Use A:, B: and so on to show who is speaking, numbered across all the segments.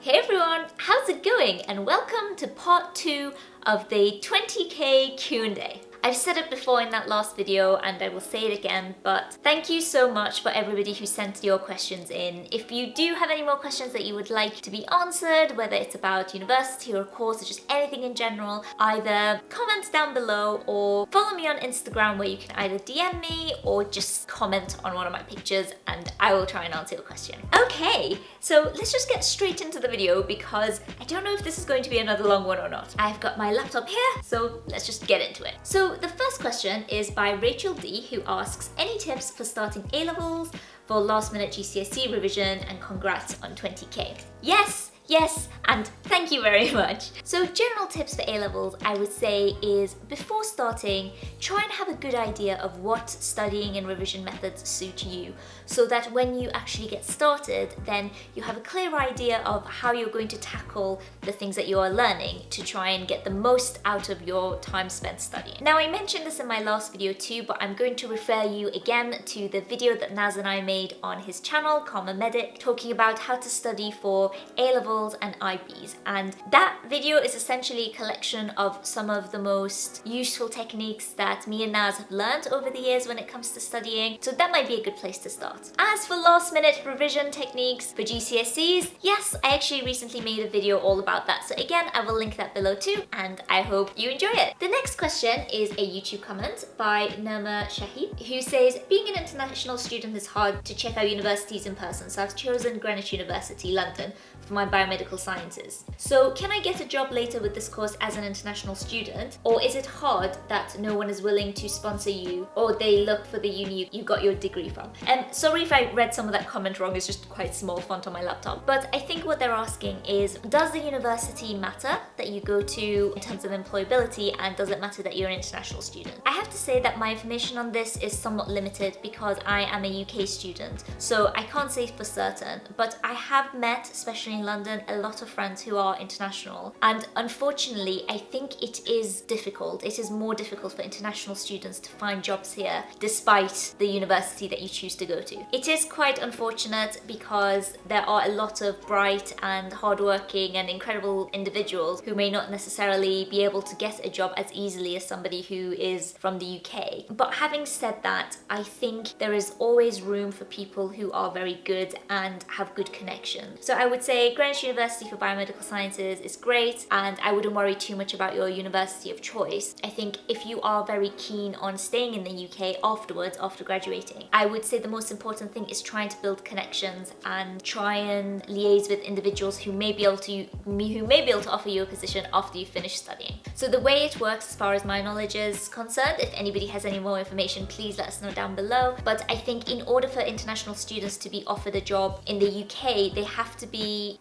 A: Hey everyone, how's it going? And welcome to part 2 of the 20k Q&A. I've said it before in that last video and I will say it again, but thank you so much for everybody who sent your questions in. If you do have any more questions that you would like to be answered, whether it's about university or a course or just anything in general, either comment down below or follow me on Instagram where you can either DM me or just comment on one of my pictures and I will try and answer your question. Okay, so let's just get straight into the video because I don't know if this is going to be another long one or not. I've got my laptop here, so let's just get into it. So the first question is by Rachel D, who asks, any tips for starting A-levels for last minute GCSE revision, and congrats on 20k. Yes, and thank you very much. So general tips for A-levels I would say is before starting, try and have a good idea of what studying and revision methods suit you so that when you actually get started, then you have a clear idea of how you're going to tackle the things that you are learning to try and get the most out of your time spent studying. Now I mentioned this in my last video too, but I'm going to refer you again to the video that Naz and I made on his channel, Kharma Medic, talking about how to study for A-levels and IBs, and that video is essentially a collection of some of the most useful techniques that me and Naz have learned over the years when it comes to studying, so that might be a good place to start. As for last minute revision techniques for GCSEs, yes, I actually recently made a video all about that, so again I will link that below too, and I hope you enjoy it. The next question is a YouTube comment by Nirma Shahid, who says, being an international student is hard to check out universities in person, so I've chosen Greenwich University, London for my biomedical sciences. So can I get a job later with this course as an international student, or is it hard that no one is willing to sponsor you or they look for the uni you got your degree from? Sorry if I read some of that comment wrong, it's just quite small font on my laptop. But I think what they're asking is, does the university matter that you go to in terms of employability, and does it matter that you're an international student? I have to say that my information on this is somewhat limited because I am a UK student, so I can't say for certain, but I have met, especially in London, a lot of friends who are international, and unfortunately I think it is difficult. It is more difficult for international students to find jobs here despite the university that you choose to go to. It is quite unfortunate because there are a lot of bright and hardworking and incredible individuals who may not necessarily be able to get a job as easily as somebody who is from the UK. But having said that, I think there is always room for people who are very good and have good connections. So I would say Greenwich University for Biomedical Sciences is great, and I wouldn't worry too much about your university of choice. I think if you are very keen on staying in the UK afterwards, after graduating, I would say the most important thing is trying to build connections and try and liaise with individuals who may be able to offer you a position after you finish studying. So the way it works, as far as my knowledge is concerned, if anybody has any more information, please let us know down below. But I think in order for international students to be offered a job in the UK, they have to be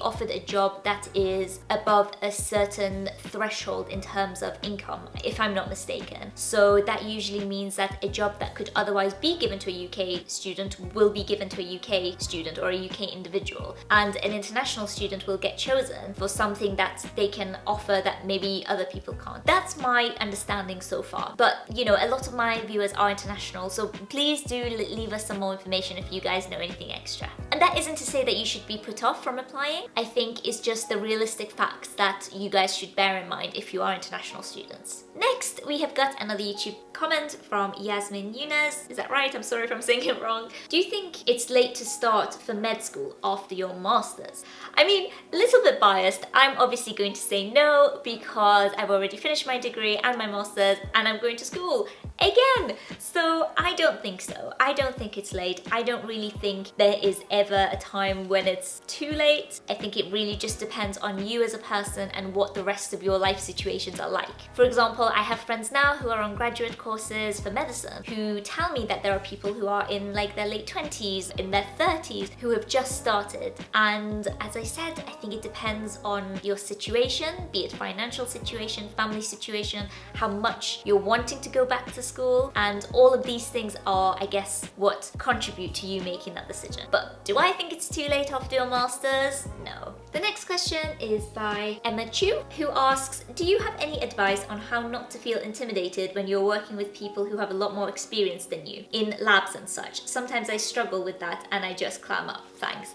A: offered a job that is above a certain threshold in terms of income, if I'm not mistaken. So that usually means that a job that could otherwise be given to a UK student will be given to a UK student or a UK individual, and an international student will get chosen for something that they can offer that maybe other people can't. That's my understanding so far, but you know, a lot of my viewers are international, so please do leave us some more information if you guys know anything extra. And that isn't to say that you should be put off from applying. I think it's just the realistic facts that you guys should bear in mind if you are international students. Next, we have got another YouTube comment from Yasmin Yunus. Is that right? I'm sorry if I'm saying it wrong. Do you think it's late to start for med school after your masters? I mean, a little bit biased. I'm obviously going to say no because I've already finished my degree and my masters and I'm going to school again. So I don't think so. I don't think it's late. I don't really think there is ever a time when it's too late. I think it really just depends on you as a person and what the rest of your life situations are like. For example, I have friends now who are on graduate courses for medicine who tell me that there are people who are in like their late 20s, in their 30s, who have just started. And as I said, I think it depends on your situation, be it financial situation, family situation, how much you're wanting to go back to school, and all of these things are, I guess, what contribute to you making that decision. But do I think it's too late after your masters? No. The next question is by Emma Chu, who asks, do you have any advice on how not to feel intimidated when you're working with people who have a lot more experience than you in labs and such? Sometimes I struggle with that and I just clam up. Thanks.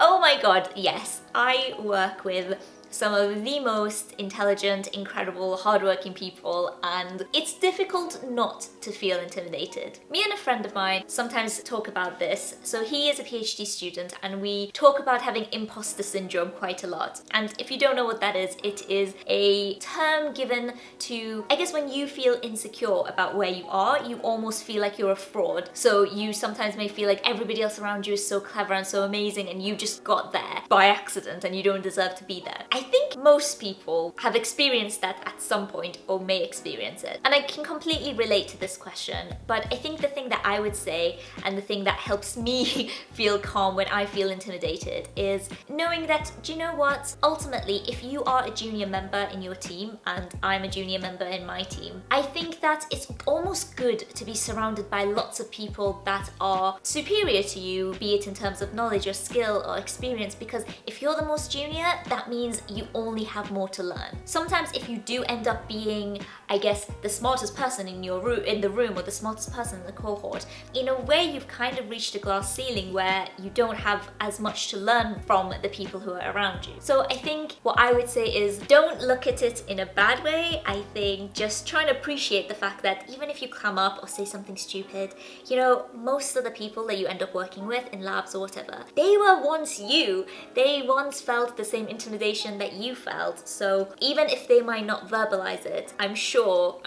A: Oh my god, yes. I work with some of the most intelligent, incredible, hardworking people, and it's difficult not to feel intimidated. Me and a friend of mine sometimes talk about this. So he is a PhD student and we talk about having imposter syndrome quite a lot. And if you don't know what that is, it is a term given to, I guess, when you feel insecure about where you are, you almost feel like you're a fraud. So you sometimes may feel like everybody else around you is so clever and so amazing and you just got there by accident and you don't deserve to be there. I think most people have experienced that at some point or may experience it. And I can completely relate to this question, but I think the thing that I would say and the thing that helps me feel calm when I feel intimidated is knowing that, do you know what? Ultimately, if you are a junior member in your team and I'm a junior member in my team, I think that it's almost good to be surrounded by lots of people that are superior to you, be it in terms of knowledge or skill or experience, because if you're the most junior, that means you only have more to learn. Sometimes if you do end up being, I guess, the smartest person in the room or the smartest person in the cohort, in a way you've kind of reached a glass ceiling where you don't have as much to learn from the people who are around you. So I think what I would say is don't look at it in a bad way. I think just try and appreciate the fact that even if you clam up or say something stupid, you know, most of the people that you end up working with in labs or whatever, they were once you. They once felt the same intimidation that you felt. So even if they might not verbalize it, I'm sure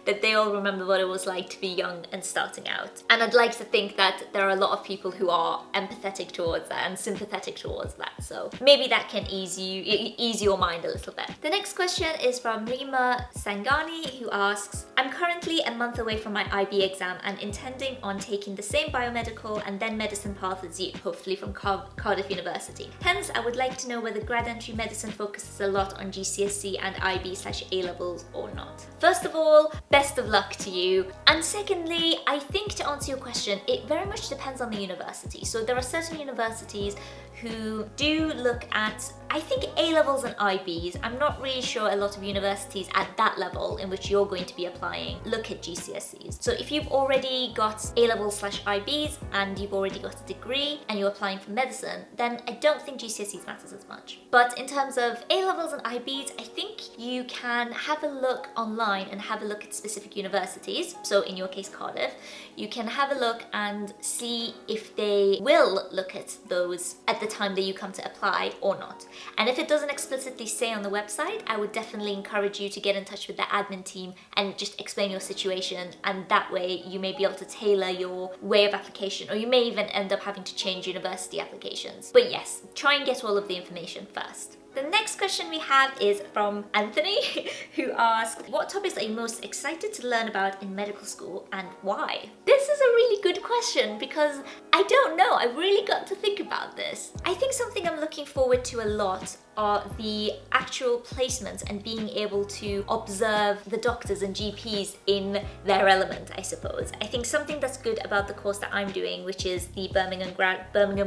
A: that they all remember what it was like to be young and starting out. And I'd like to think that there are a lot of people who are empathetic towards that and sympathetic towards that. So maybe that can ease your mind a little bit. The next question is from Rima Sangani, who asks, I'm currently a month away from my IB exam and intending on taking the same biomedical and then medicine path as you, hopefully from Cardiff University. Hence, I would like to know whether grad entry medicine focuses a lot on GCSE and IB/A levels or not. First of all, best of luck to you. And secondly, I think to answer your question, it very much depends on the university. So there are certain universities who do look at, I think, A-levels and IBs. I'm not really sure a lot of universities at that level in which you're going to be applying look at GCSEs. So if you've already got A-levels/IBs and you've already got a degree and you're applying for medicine, then I don't think GCSEs matters as much. But in terms of A-levels and IBs, I think you can have a look online and have a look at specific universities. So in your case, Cardiff, you can have a look and see if they will look at those at the time that you come to apply or not. And if it doesn't explicitly say on the website, I would definitely encourage you to get in touch with the admin team and just explain your situation, and that way you may be able to tailor your way of application, or you may even end up having to change university applications. But yes, try and get all of the information first. The next question we have is from Anthony, who asks, what topics are you most excited to learn about in medical school and why? This is a really good question because I don't know, I really got to think about this. I think something I'm looking forward to a lot are the actual placements and being able to observe the doctors and GPs in their element, I suppose. I think something that's good about the course that I'm doing, which is the Birmingham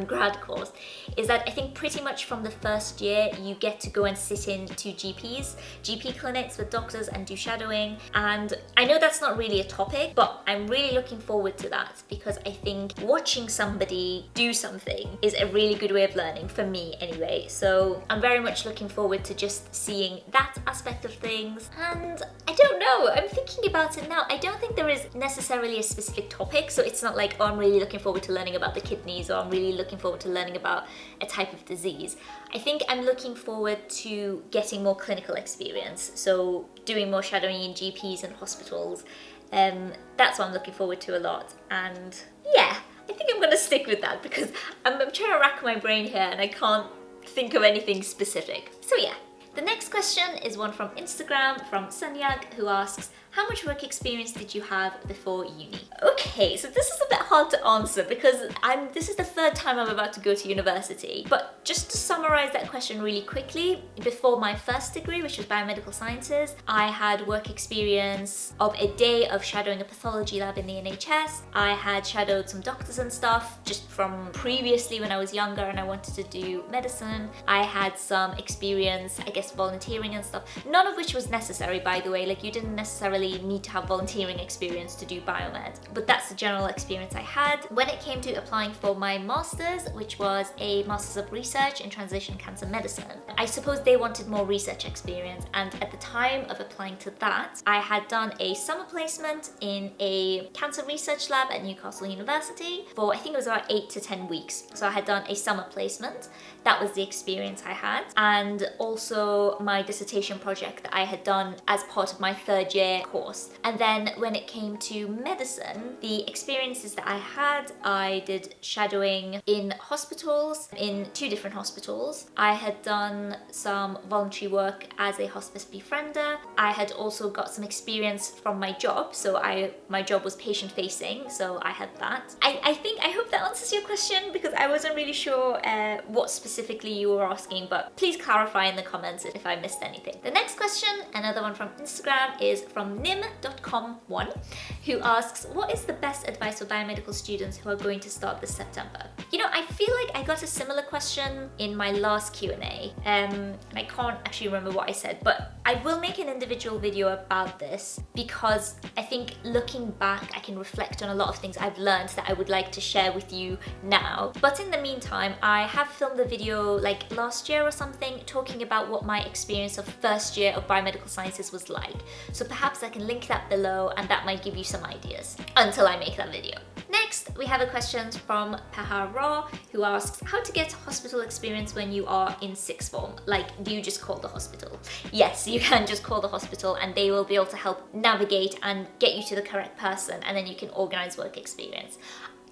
A: grad course, is that I think pretty much from the first year you get to go and sit in to GP clinics with doctors and do shadowing. And I know that's not really a topic, but I'm really looking forward to that because I think watching somebody do something is a really good way of learning, for me anyway. So I'm very much looking forward to just seeing that aspect of things. And I don't know, I'm thinking about it now. I don't think there is necessarily a specific topic, so it's not like, oh, I'm really looking forward to learning about the kidneys, or I'm really looking forward to learning about a type of disease. I think I'm looking forward to getting more clinical experience, so doing more shadowing in GPs and hospitals. That's what I'm looking forward to a lot. And yeah, I think I'm gonna stick with that because I'm trying to rack my brain here and I can't think of anything specific. So yeah. The next question is one from Instagram from Sanyag, who asks, how much work experience did you have before uni? Okay, so this is a bit hard to answer because this is the third time I'm about to go to university. But just to summarize that question really quickly, before my first degree, which was biomedical sciences, I had work experience of a day of shadowing a pathology lab in the NHS. I had shadowed some doctors and stuff just from previously when I was younger and I wanted to do medicine. I had some experience, I guess, service, volunteering and stuff, none of which was necessary, by the way. Like, you didn't necessarily need to have volunteering experience to do biomed, but that's the general experience I had. When it came to applying for my master's, which was a Master's of Research in Translation Cancer Medicine, I suppose they wanted more research experience, and at the time of applying to that, I had done a summer placement in a cancer research lab at Newcastle University for, I think it was about 8 to 10 weeks. So I had done a summer placement. That was the experience I had. And also my dissertation project that I had done as part of my third year course. And then when it came to medicine, the experiences that I had, I did shadowing in hospitals, in 2 different hospitals. I had done some voluntary work as a hospice befriender. I had also got some experience from my job. So my job was patient facing, so I had that. I hope that answers your question, because I wasn't really sure what specifically you were asking, but please clarify in the comments if I missed anything. The next question, another one from Instagram, is from nim.com1, who asks, what is the best advice for biomedical students who are going to start this September? You know, I feel like I got a similar question in my last Q&A, and I can't actually remember what I said, but I will make an individual video about this, because I think looking back, I can reflect on a lot of things I've learned that I would like to share with you now. But in the meantime, I have filmed a video like last year or something talking about what my experience of first year of biomedical sciences was like. So perhaps I can link that below, and that might give you some ideas until I make that video. Next, we have a question from Pahar Raw, who asks how to get hospital experience when you are in sixth form. Like, do you just call the hospital? Yes, you can just call the hospital and they will be able to help navigate and get you to the correct person, and then you can organize work experience.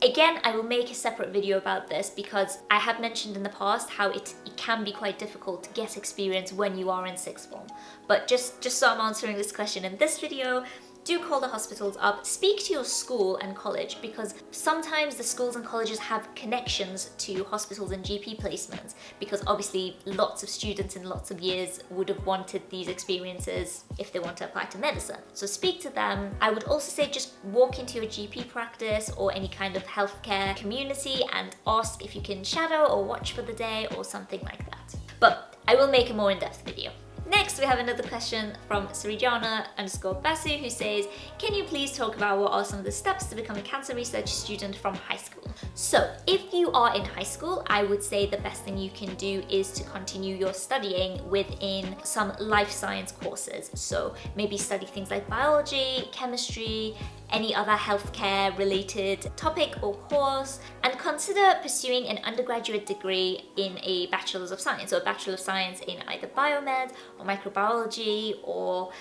A: Again, I will make a separate video about this, because I have mentioned in the past how it can be quite difficult to get experience when you are in sixth form. But just so I'm answering this question in this video, do call the hospitals up, speak to your school and college, because sometimes the schools and colleges have connections to hospitals and GP placements, because obviously lots of students in lots of years would have wanted these experiences if they want to apply to medicine. So speak to them. I would also say just walk into your GP practice or any kind of healthcare community and ask if you can shadow or watch for the day or something like that. But I will make a more in-depth video. Next, we have another question from Srijana_Basu, who says, can you please talk about what are some of the steps to become a cancer research student from high school? So if you are in high school, I would say the best thing you can do is to continue your studying within some life science courses. So maybe study things like biology, chemistry, any other healthcare related topic or course, and consider pursuing an undergraduate degree in a Bachelor's of Science, or a Bachelor of Science in either biomed or microbiology or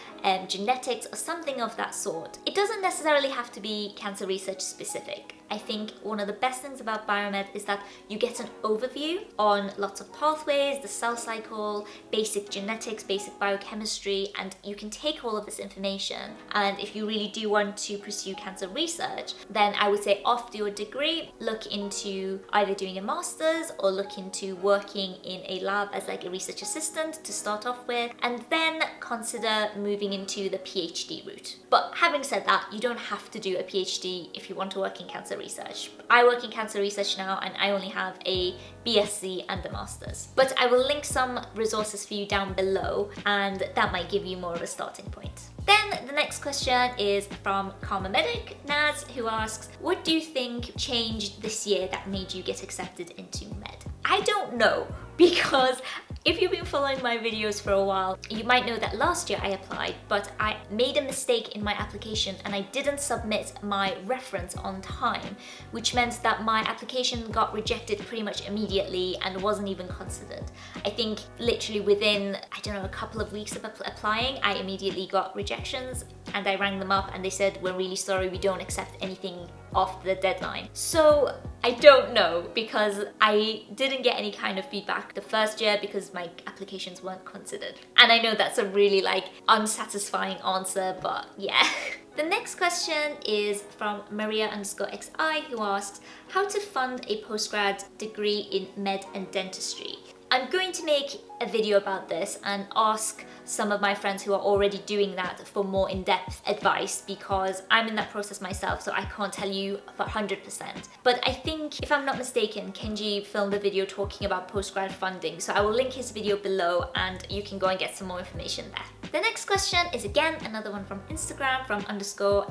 A: genetics or something of that sort. It doesn't necessarily have to be cancer research specific. I think one of the best things about biomed is that you get an overview on lots of pathways, the cell cycle, basic genetics, basic biochemistry, and you can take all of this information, and if you really do want to pursue cancer research, then I would say after your degree, look into either doing a master's or look into working in a lab as like a research assistant to start off with, and then consider moving into the PhD route. But having said that, you don't have to do a PhD if you want to work in cancer research. I work in cancer research now, and I only have a BSc and the Masters. But I will link some resources for you down below, and that might give you more of a starting point. Then the next question is from Kharma Medic Naz, who asks, what do you think changed this year that made you get accepted into med? I don't know, because if you've been following my videos for a while, you might know that last year I applied, but I made a mistake in my application and I didn't submit my reference on time, which meant that my application got rejected pretty much immediately and wasn't even considered. I think literally within, I don't know, a couple of weeks of applying, I immediately got rejections, and I rang them up and they said, we're really sorry, we don't accept anything after the deadline. So I don't know, because I didn't get any kind of feedback the first year because my applications weren't considered. And I know that's a really like unsatisfying answer, but yeah. The next question is from Maria_XI, who asks how to fund a postgrad degree in med and dentistry. I'm going to make a video about this and ask some of my friends who are already doing that for more in-depth advice, because I'm in that process myself, so I can't tell you for 100%. But I think, if I'm not mistaken, KENJI filmed a video talking about postgrad funding, so I will link his video below and you can go and get some more information there. The next question is again another one from Instagram, from _mttk.x,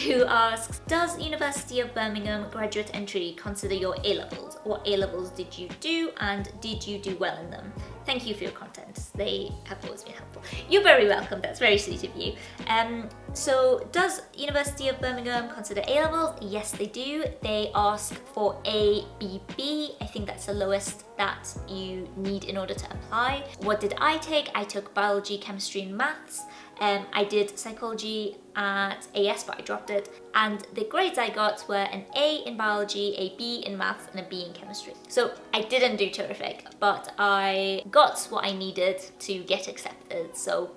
A: who asks, does University of Birmingham graduate entry consider your A-levels? What A-levels did you do, and did you do well in them? Thank you for your content. They have always been helpful. You're very welcome. That's very sweet of you. So does University of Birmingham consider A-levels? Yes, they do. They ask for A, B, B. I think that's the lowest that you need in order to apply. What did I take? I took biology, chemistry, and maths. I did psychology at AS, but I dropped it. And the grades I got were an A in biology, a B in maths, and a B in chemistry. So I didn't do terrific, but I got what I needed to get accepted. So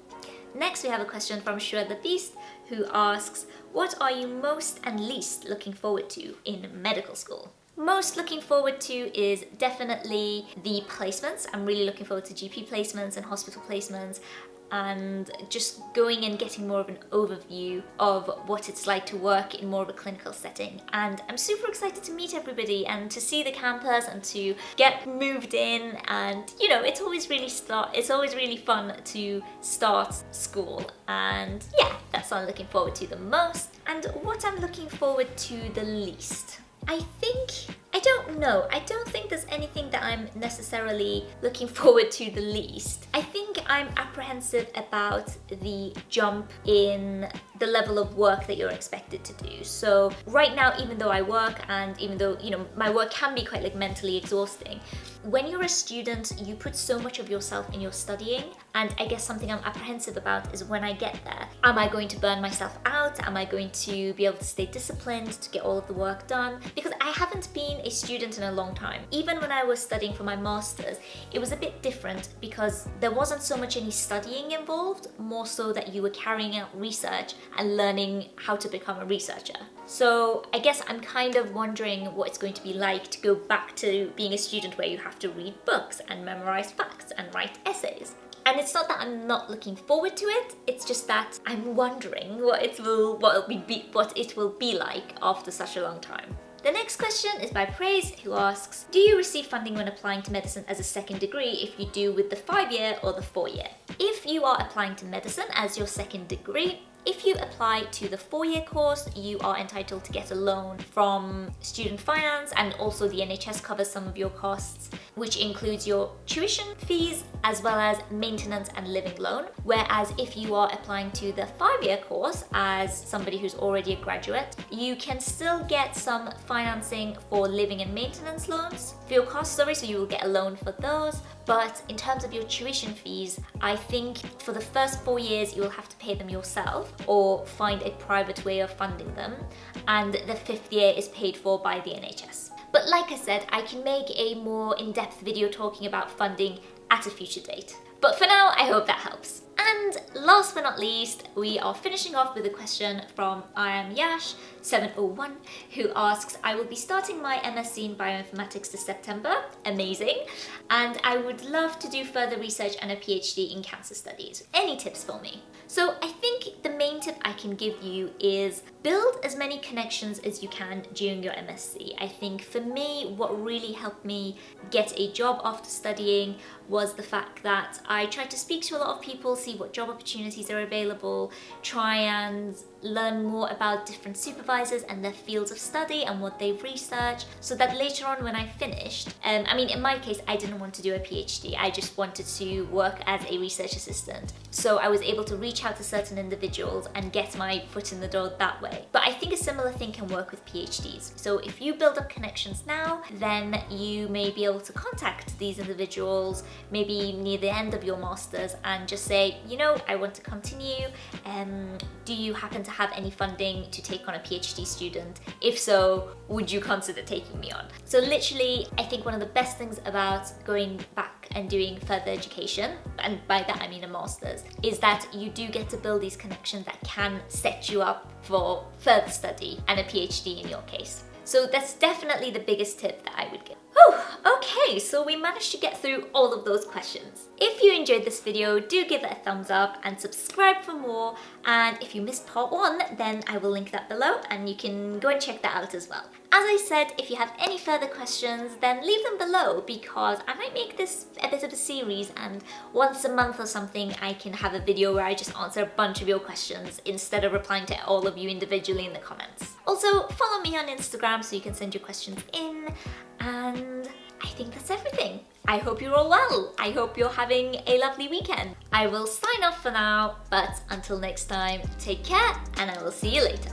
A: next we have a question from Shred the Beast, who asks, what are you most and least looking forward to in medical school? Most looking forward to is definitely the placements. I'm really looking forward to GP placements and hospital placements, and just going and getting more of an overview of what it's like to work in more of a clinical setting. And I'm super excited to meet everybody and to see the campus and to get moved in, and you know, it's always really fun to start school. And yeah, that's what I'm looking forward to the most. And what I'm looking forward to the least, I don't know. I don't think there's anything that I'm necessarily looking forward to the least. I think I'm apprehensive about the jump in the level of work that you're expected to do. So right now, even though I work, and even though, you know, my work can be quite like mentally exhausting, when you're a student, you put so much of yourself in your studying, and I guess something I'm apprehensive about is when I get there. Am I going to burn myself out? Am I going to be able to stay disciplined to get all of the work done? Because I haven't been a student in a long time. Even when I was studying for my master's, it was a bit different because there wasn't so much any studying involved, more so that you were carrying out research and learning how to become a researcher. So I guess I'm kind of wondering what it's going to be like to go back to being a student where you have to read books and memorize facts and write essays. And it's not that I'm not looking forward to it, it's just that I'm wondering what it will be like after such a long time. The next question is by Praise, who asks, do you receive funding when applying to medicine as a second degree? If you do, with the 5-year or the 4-year? If you are applying to medicine as your second degree, if you apply to the 4-year course, you are entitled to get a loan from student finance, and also the NHS covers some of your costs, which includes your tuition fees as well as maintenance and living loan. Whereas if you are applying to the 5-year course as somebody who's already a graduate, you can still get some financing for living and maintenance loans for your costs, so you will get a loan for those. But in terms of your tuition fees, I think for the first 4 years you will have to pay them yourself or find a private way of funding them, and the 5th year is paid for by the NHS. But like I said, I can make a more in-depth video talking about funding at a future date. But for now, I hope that helps. And last but not least, we are finishing off with a question from I am Yash 701, who asks, I will be starting my MSc in bioinformatics this September, amazing, and I would love to do further research and a PhD in cancer studies. Any tips for me? So I think the main tip I can give you is build as many connections as you can during your MSc. I think for me, what really helped me get a job after studying was the fact that I tried to speak to a lot of people, see what job opportunities are available, try and learn more about different supervisors and their fields of study and what they've researched, so that later on when I finished, I mean, in my case, I didn't want to do a PhD, I just wanted to work as a research assistant. So I was able to reach out to certain individuals and get my foot in the door that way. But I think a similar thing can work with PhDs. So if you build up connections now, then you may be able to contact these individuals maybe near the end of your masters and just say, you know, I want to continue, do you happen to have any funding to take on a PhD student? If so, would you consider taking me on? So literally, I think one of the best things about going back and doing further education, and by that I mean a master's, is that you do get to build these connections that can set you up for further study and a PhD in your case. So that's definitely the biggest tip that I would give. Whew, okay, so we managed to get through all of those questions. If you enjoyed this video, do give it a thumbs up and subscribe for more. And if you missed part 1, then I will link that below and you can go and check that out as well. As I said, if you have any further questions, then leave them below because I might make this a bit of a series, and once a month or something I can have a video where I just answer a bunch of your questions instead of replying to all of you individually in the comments. Also, follow me on Instagram so you can send your questions in, and I think that's everything. I hope you're all well. I hope you're having a lovely weekend. I will sign off for now, but until next time, take care and I will see you later.